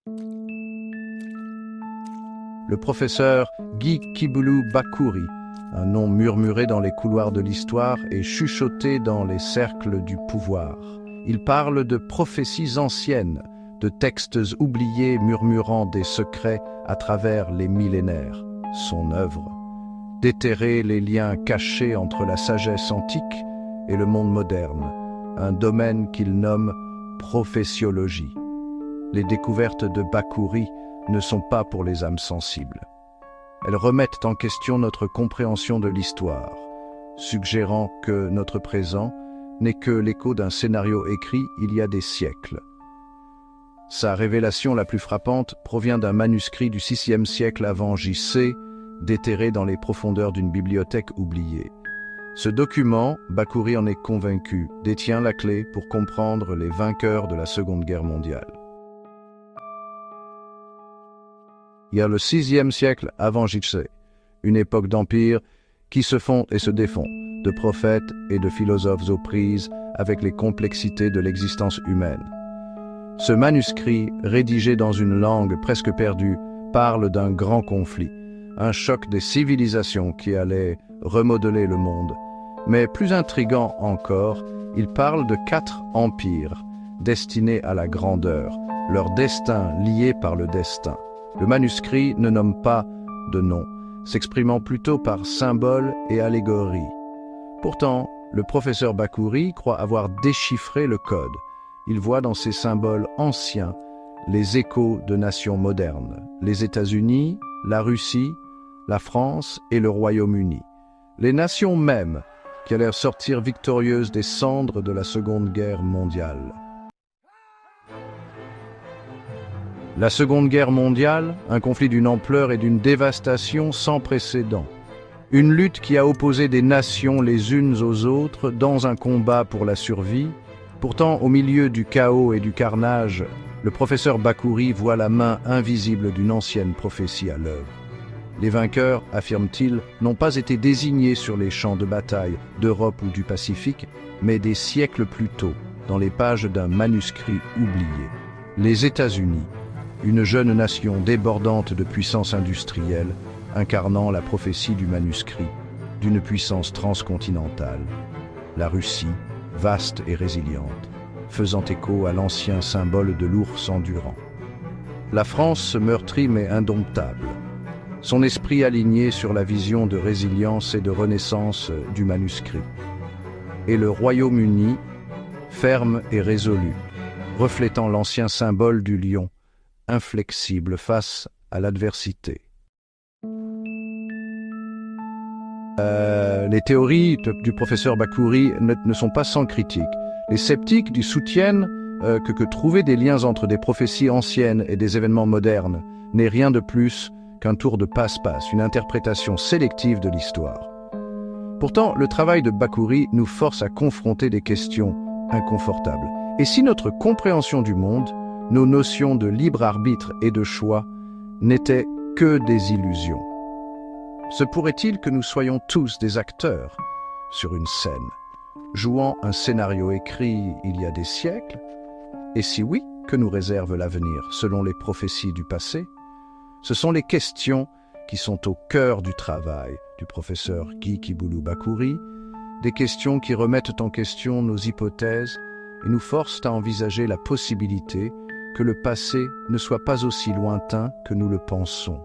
Le professeur Guy Kibulu Bakouri, un nom murmuré dans les couloirs de l'histoire et chuchoté dans les cercles du pouvoir. Il parle de prophéties anciennes, de textes oubliés murmurant des secrets à travers les millénaires. Son œuvre, déterrer les liens cachés entre la sagesse antique et le monde moderne, un domaine qu'il nomme prophétiologie. Les découvertes de Bakouri ne sont pas pour les âmes sensibles. Elles remettent en question notre compréhension de l'histoire, suggérant que notre présent n'est que l'écho d'un scénario écrit il y a des siècles. Sa révélation la plus frappante provient d'un manuscrit du VIe siècle avant J.C., déterré dans les profondeurs d'une bibliothèque oubliée. Ce document, Bakouri en est convaincu, détient la clé pour comprendre les vainqueurs de la Seconde Guerre mondiale. Il y a le VIe siècle avant J.C., une époque d'empire qui se fond et se défend, de prophètes et de philosophes aux prises avec les complexités de l'existence humaine. Ce manuscrit, rédigé dans une langue presque perdue, parle d'un grand conflit, un choc des civilisations qui allait remodeler le monde. Mais plus intrigant encore, il parle de 4 empires, destinés à la grandeur, leur destin lié par le destin. Le manuscrit ne nomme pas de nom, s'exprimant plutôt par symboles et allégories. Pourtant, le professeur Bakouri croit avoir déchiffré le code. Il voit dans ces symboles anciens les échos de nations modernes, les États-Unis, la Russie, la France et le Royaume-Uni. Les nations mêmes qui allèrent sortir victorieuses des cendres de la Seconde Guerre mondiale. La Seconde Guerre mondiale, un conflit d'une ampleur et d'une dévastation sans précédent. Une lutte qui a opposé des nations les unes aux autres dans un combat pour la survie. Pourtant, au milieu du chaos et du carnage, le professeur Bakouri voit la main invisible d'une ancienne prophétie à l'œuvre. Les vainqueurs, affirme-t-il, n'ont pas été désignés sur les champs de bataille d'Europe ou du Pacifique, mais des siècles plus tôt, dans les pages d'un manuscrit oublié. Les États-Unis, une jeune nation débordante de puissance industrielle, incarnant la prophétie du manuscrit, d'une puissance transcontinentale. La Russie, vaste et résiliente, faisant écho à l'ancien symbole de l'ours endurant. La France meurtrie mais indomptable, son esprit aligné sur la vision de résilience et de renaissance du manuscrit. Et le Royaume-Uni, ferme et résolu, reflétant l'ancien symbole du lion, inflexible face à l'adversité. Les théories du professeur Bakouri ne sont pas sans critique. Les sceptiques lui soutiennent que trouver des liens entre des prophéties anciennes et des événements modernes n'est rien de plus qu'un tour de passe-passe, une interprétation sélective de l'histoire. Pourtant, le travail de Bakouri nous force à confronter des questions inconfortables. Et si notre compréhension du monde, nos notions de libre arbitre et de choix, n'étaient que des illusions? Se pourrait-il que nous soyons tous des acteurs sur une scène, jouant un scénario écrit il y a des siècles? Et si oui, que nous réserve l'avenir selon les prophéties du passé? Ce sont les questions qui sont au cœur du travail du professeur Guy Kibulu Bakouri, des questions qui remettent en question nos hypothèses et nous forcent à envisager la possibilité que le passé ne soit pas aussi lointain que nous le pensons.